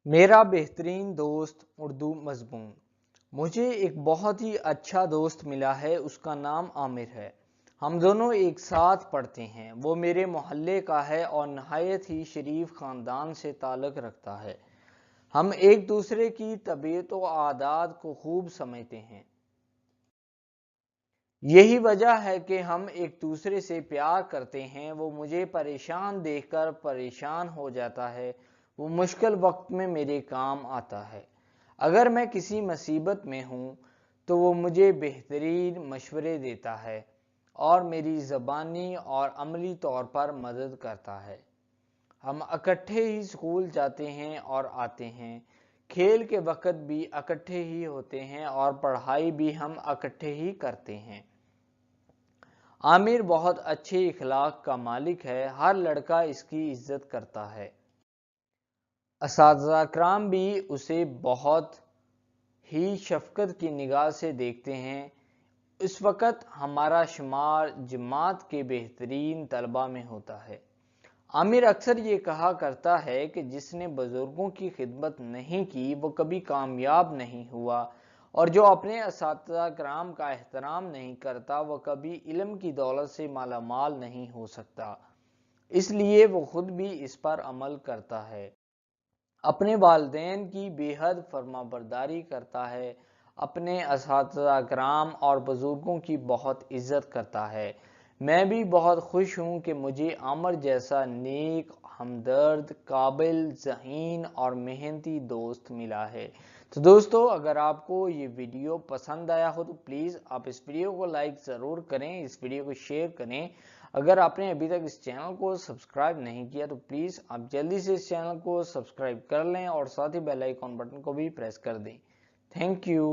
मेरा बेहतरीन दोस्त उर्दू मज़मून। मुझे एक बहुत ही अच्छा दोस्त मिला है, उसका नाम आमिर है। हम दोनों एक साथ पढ़ते हैं। वो मेरे मोहल्ले का है और नहायत ही शरीफ ख़ानदान से ताल्लुक़ रखता है। हम एक दूसरे की तबीयत व आदत को खूब समझते हैं। यही वजह है कि हम एक दूसरे से प्यार करते हैं। वो मुझे परेशान देखकर परेशान हो जाता है। वो मुश्किल वक्त में मेरे काम आता है। अगर मैं किसी मुसीबत में हूँ तो वो मुझे बेहतरीन मशवरे देता है और मेरी ज़बानी और अमली तौर पर मदद करता है। हम इकट्ठे ही स्कूल जाते हैं और आते हैं। खेल के वक्त भी इकट्ठे ही होते हैं और पढ़ाई भी हम इकट्ठे ही करते हैं। आमिर बहुत अच्छे इखलाक का मालिक है। हर लड़का इसकी इज्जत करता है। असातिज़ा कराम भी उसे बहुत ही शफकत की निगाह से देखते हैं। इस वक्त हमारा शुमार जमात के बेहतरीन तलबा में होता है। आमिर अक्सर ये कहा करता है कि जिसने बुजुर्गों की खिदमत नहीं की वो कभी कामयाब नहीं हुआ, और जो अपने असातिज़ा कराम का एहतराम नहीं करता वो कभी इल्म की दौलत से मालामाल नहीं हो सकता। इसलिए वो खुद भी इस पर अमल करता है। अपने वालिदैन की बेहद फर्माबरदारी करता है। अपने असातिज़ा कराम और बुजुर्गों की बहुत इज्जत करता है। मैं भी बहुत खुश हूँ कि मुझे आमिर जैसा नेक, हमदर्द, काबिल, ज़हीन और मेहनती दोस्त मिला है। तो दोस्तों, अगर आपको ये वीडियो पसंद आया हो तो प्लीज़ आप इस वीडियो को लाइक ज़रूर करें, इस वीडियो को शेयर करें। अगर आपने अभी तक इस चैनल को सब्सक्राइब नहीं किया तो प्लीज़ आप जल्दी से इस चैनल को सब्सक्राइब कर लें और साथ ही बेल आइकॉन बटन को भी प्रेस कर दें। Thank you.